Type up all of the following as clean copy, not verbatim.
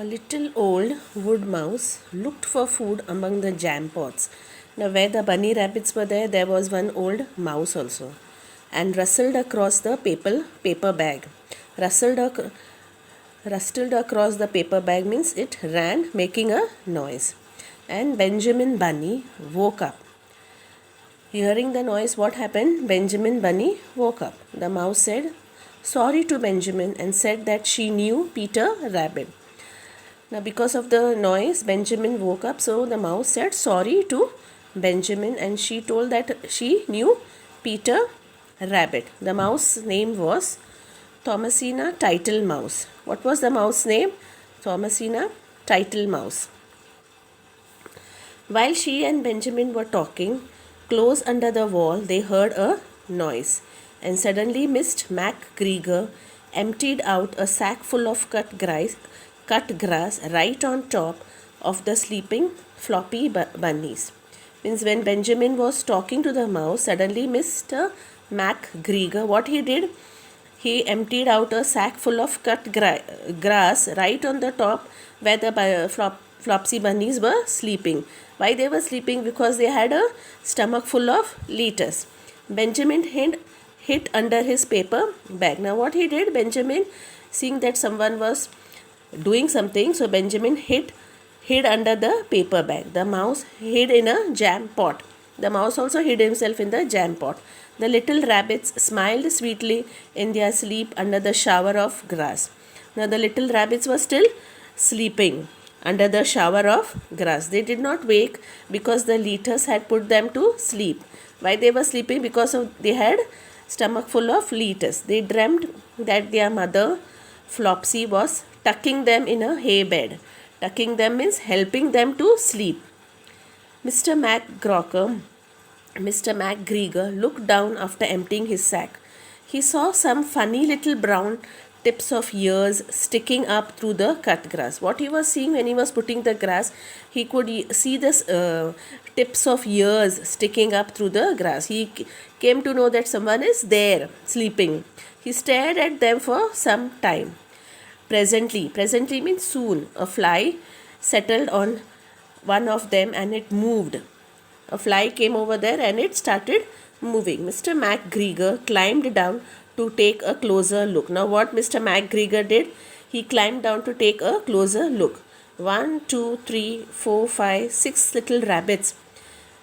A little old wood mouse looked for food among the jam pots. Now, where the bunny rabbits were there was one old mouse also, and rustled across the paper bag. Rustled, rustled across the paper bag means it ran, making a noise. And Benjamin Bunny woke up. Hearing the noise, what happened? Benjamin Bunny woke up. The mouse said sorry to Benjamin and said that she knew Peter Rabbit. Now, because of the noise, Benjamin woke up. So the mouse said sorry to Benjamin, and she told that she knew Peter Rabbit. The mouse name was Thomasina Titlemouse. What was the mouse name? Thomasina Titlemouse. While she and Benjamin were talking, close under the wall, they heard a noise, and suddenly Mr. MacGregor emptied out a sack full of cut grass right on top of the sleeping floppy bunnies. Means when Benjamin was talking to the mouse, suddenly Mr. MacGregor, what he did? He emptied out a sack full of cut grass right on the top where the flopsy bunnies were sleeping. Why they were sleeping? Because they had a stomach full of lettuce. Benjamin hid under his paper bag. Now what he did? Benjamin, seeing that someone was doing something, so Benjamin hid under the paper bag. The mouse hid in a jam pot. The mouse also hid himself in the jam pot. The little rabbits smiled sweetly in their sleep under the shower of grass. Now the little rabbits were still sleeping under the shower of grass. They did not wake because the lettuce had put them to sleep. Why they were sleeping? Because they had stomach full of lettuce. They dreamed that their mother Flopsy was tucking them in a hay bed. Tucking them means helping them to sleep. Mr. MacGregor looked down after emptying his sack. He saw some funny little brown tips of ears sticking up through the cut grass. What he was seeing when he was putting the grass, he could see this tips of ears sticking up through the grass. He came to know that someone is there sleeping. He stared at them for some time. Presently means soon, a fly settled on one of them and it moved. A fly came over there and it started moving. Mr. MacGregor climbed down to take a closer look. Now what Mr. MacGregor did? He climbed down to take a closer look. 1, 2, 3, 4, 5, 6 little rabbits,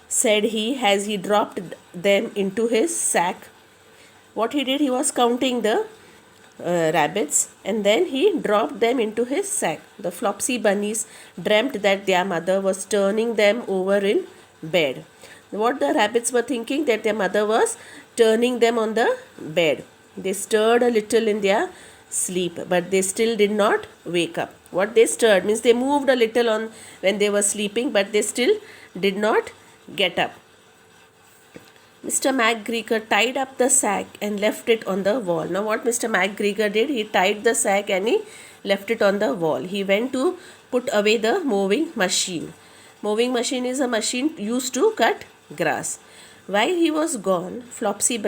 said he as he dropped them into his sack. What he did? He was counting the rabbits and then he dropped them into his sack. The Flopsy bunnies dreamt that their mother was turning them over in bed. What the rabbits were thinking? That their mother was turning them on the bed. They stirred a little in their sleep, but they still did not wake up. What they stirred means they moved a little on when they were sleeping, but they still did not get up. Mr. MacGregor tied up the sack and left it on the wall. Now what Mr. MacGregor did? He tied the sack and he left it on the wall. He went to put away the mowing machine. Mowing machine is a machine used to cut grass. While he was gone, Flopsy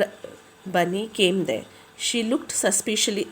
Bunny came there. She looked suspiciously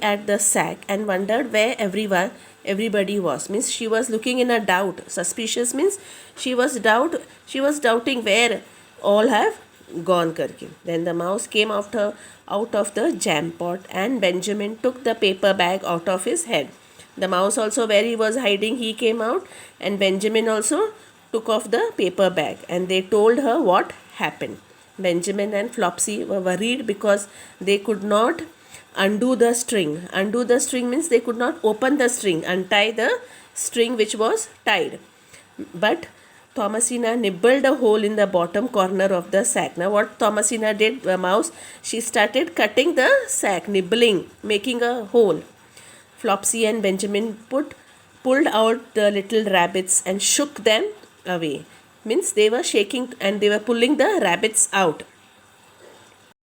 at the sack and wondered where everybody was. Means she was looking in a doubt. Suspicious means she was doubting where all have gone karke. Then the mouse came out of the jam pot and Benjamin took the paper bag out of his head. The mouse also, where he was hiding, he came out and Benjamin also took off the paper bag and they told her what happened. Benjamin and Flopsy were worried because they could not undo the string. Undo the string means they could not open the string, untie the string which was tied. But Thomasina nibbled a hole in the bottom corner of the sack. Now what Thomasina did, the mouse, she started cutting the sack, nibbling, making a hole. Flopsy and Benjamin pulled out the little rabbits and shook them away. Means they were shaking and they were pulling the rabbits out.